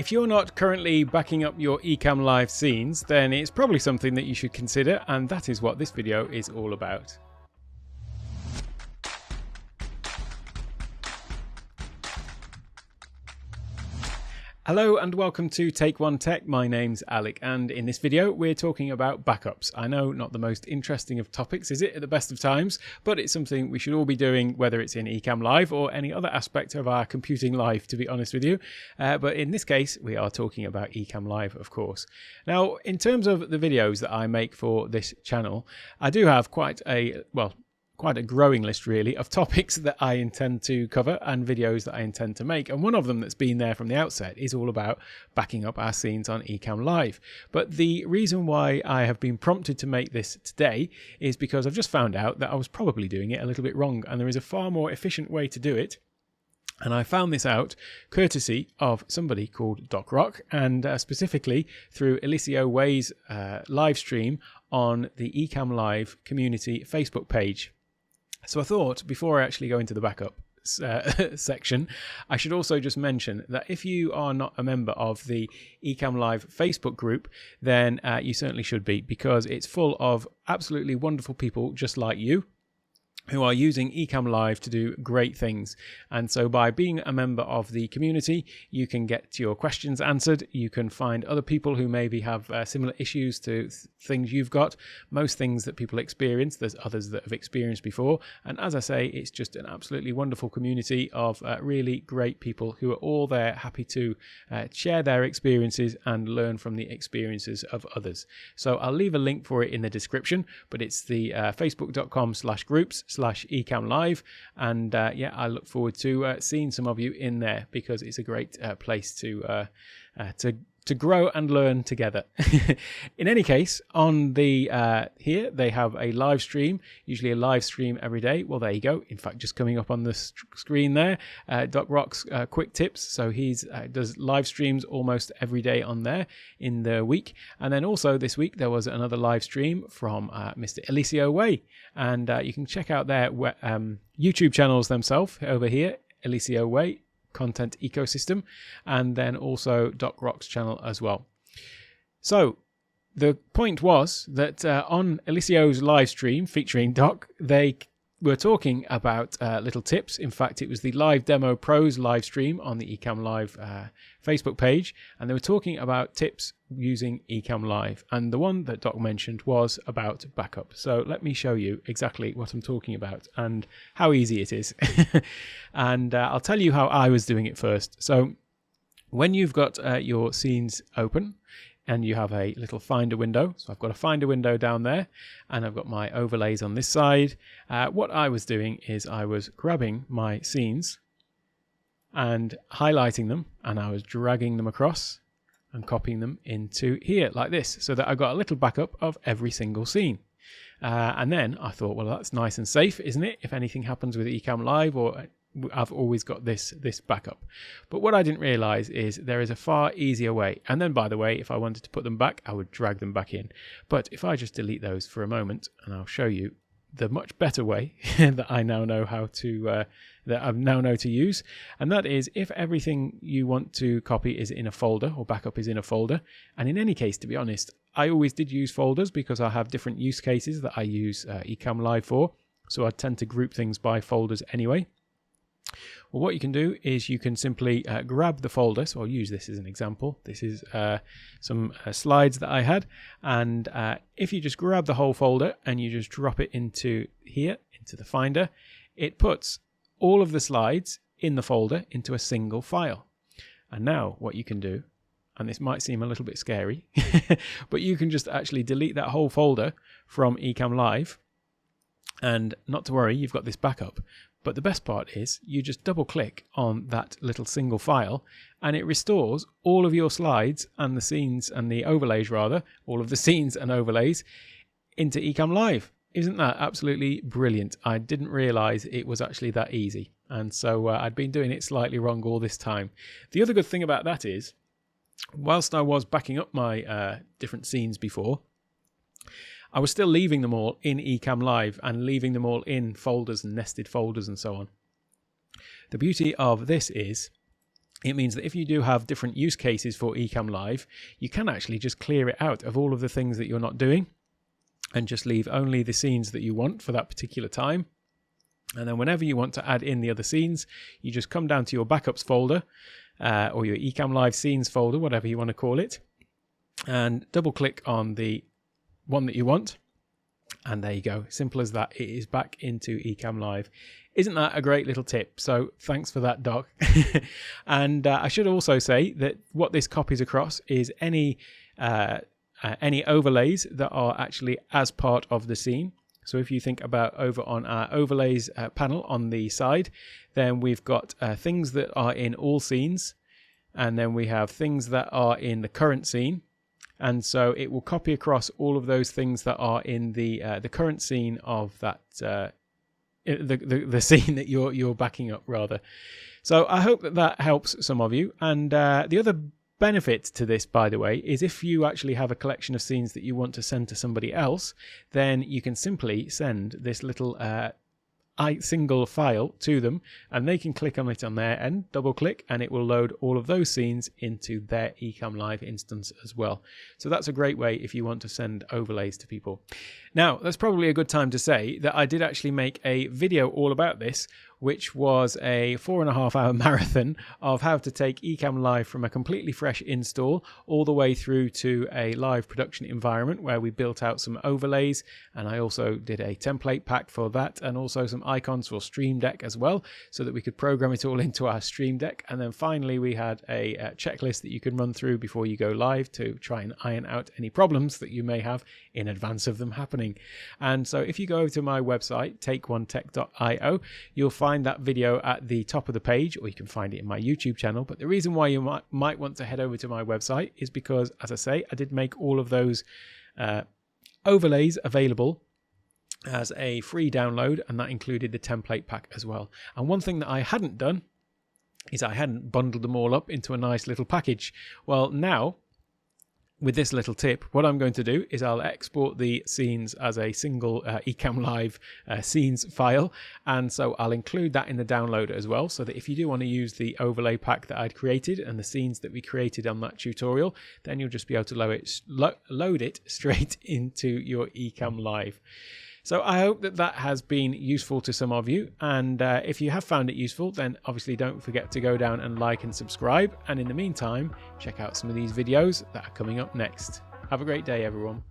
If you're not currently backing up your Ecamm Live scenes, then it's probably something that you should consider, and that is what this video is all about. Hello and welcome to Take One Tech. My name's Alec, and in this video we're talking about backups. I know, not the most interesting of topics, is it, at the best of times, but it's something we should all be doing, whether it's in Ecamm Live or any other aspect of our computing life, to be honest with you. But in this case, we are talking about Ecamm Live, of course. Now, in terms of the videos that I make for this channel, I do have quite a growing list, really, of topics that I intend to cover and videos that I intend to make. And one of them that's been there from the outset is all about backing up our scenes on Ecamm Live. But the reason why I have been prompted to make this today is because I've just found out that I was probably doing it a little bit wrong, and there is a far more efficient way to do it. And I found this out courtesy of somebody called Doc Rock, and specifically through Eliseo Way's live stream on the Ecamm Live community Facebook page. So I thought, before I actually go into the backup section, I should also just mention that if you are not a member of the Ecamm Live Facebook group, then you certainly should be, because it's full of absolutely wonderful people just like you, who are using Ecamm Live to do great things. And so by being a member of the community, you can get your questions answered. You can find other people who maybe have similar issues to things you've got. Most things that people experience, there's others that have experienced before. And as I say, it's just an absolutely wonderful community of really great people who are all there happy to share their experiences and learn from the experiences of others. So I'll leave a link for it in the description, but it's the facebook.com/groups/Ecamm Live, and yeah, I look forward to seeing some of you in there, because it's a great place to grow and learn together. In any case, on the here they have a live stream, usually a live stream every day. Well, there you go. In fact, just coming up on the screen there, Doc Rock's quick tips. So he's does live streams almost every day on there in the week. And then also this week there was another live stream from Mr. Eliseo Way, and you can check out their YouTube channels themselves over here, Eliseo Way Content Ecosystem, and then also Doc Rock's channel as well. So the point was that on Eliseo's live stream featuring Doc, they were talking about little tips. In fact, it was the Live Demo Pros live stream on the Ecamm Live Facebook page, and they were talking about tips using Ecamm Live, and the one that Doc mentioned was about backup. So let me show you exactly what I'm talking about and how easy it is. And I'll tell you how I was doing it first. So when you've got your scenes open and you have a little finder window, so I've got a finder window down there and I've got my overlays on this side, what I was doing is I was grabbing my scenes and highlighting them, and I was dragging them across and copying them into here like this, so that I got a little backup of every single scene. And then I thought, well, that's nice and safe, isn't it? If anything happens with Ecamm Live, or I've always got this backup. But what I didn't realize is there is a far easier way. And then, by the way, if I wanted to put them back, I would drag them back in. But if I just delete those for a moment, and I'll show you the much better way that I now know how to use, and that is, if everything you want to copy is in a folder, or backup is in a folder, and in any case, to be honest, I always did use folders because I have different use cases that I use Ecamm Live for, so I tend to group things by folders anyway. Well, what you can do is you can simply grab the folder. So I'll use this as an example. This is some slides that I had, and if you just grab the whole folder and you just drop it into here, into the Finder, it puts all of the slides in the folder into a single file. And now what you can do, and this might seem a little bit scary, but you can just actually delete that whole folder from Ecamm Live, and not to worry, you've got this backup. But the best part is you just double click on that little single file and it restores all of your slides and the scenes and the overlays, rather, all of the scenes and overlays into Ecamm Live. Isn't that absolutely brilliant? I didn't realize it was actually that easy. And so I'd been doing it slightly wrong all this time. The other good thing about that is, whilst I was backing up my different scenes before, I was still leaving them all in Ecamm Live and leaving them all in folders and nested folders and so on. The beauty of this is it means that if you do have different use cases for Ecamm Live, you can actually just clear it out of all of the things that you're not doing and just leave only the scenes that you want for that particular time. And then whenever you want to add in the other scenes, you just come down to your backups folder or your Ecamm Live scenes folder, whatever you want to call it, and double click on the one that you want. And there you go. Simple as that. It is back into Ecamm Live. Isn't that a great little tip? So thanks for that, Doc. And I should also say that what this copies across is any overlays that are actually as part of the scene. So if you think about over on our overlays panel on the side, then we've got things that are in all scenes, and then we have things that are in the current scene. And so it will copy across all of those things that are in the current scene of that the scene that you're backing up, rather. So I hope that helps some of you. And the other benefit to this, by the way, is if you actually have a collection of scenes that you want to send to somebody else, then you can simply send this little single file to them, and they can click on it on their end, double click, and it will load all of those scenes into their Ecamm Live instance as well. So that's a great way if you want to send overlays to people. Now, that's probably a good time to say that I did actually make a video all about this, which was a 4.5-hour marathon of how to take Ecamm Live from a completely fresh install all the way through to a live production environment where we built out some overlays, and I also did a template pack for that, and also some icons for Stream Deck as well, so that we could program it all into our Stream Deck. And then finally we had a checklist that you can run through before you go live to try and iron out any problems that you may have in advance of them happening. And so if you go over to my website, takeonetech.io, you'll find that video at the top of the page, or you can find it in my YouTube channel. But the reason why you might want to head over to my website is because, as I say, I did make all of those overlays available as a free download, and that included the template pack as well. And one thing that I hadn't done is I hadn't bundled them all up into a nice little package. Well, now with this little tip, what I'm going to do is I'll export the scenes as a single Ecamm Live scenes file, and so I'll include that in the downloader as well, so that if you do want to use the overlay pack that I'd created and the scenes that we created on that tutorial, then you'll just be able to load it straight into your Ecamm Live. So I hope that has been useful to some of you, and if you have found it useful, then obviously don't forget to go down and like and subscribe, and in the meantime check out some of these videos that are coming up next. Have a great day, everyone.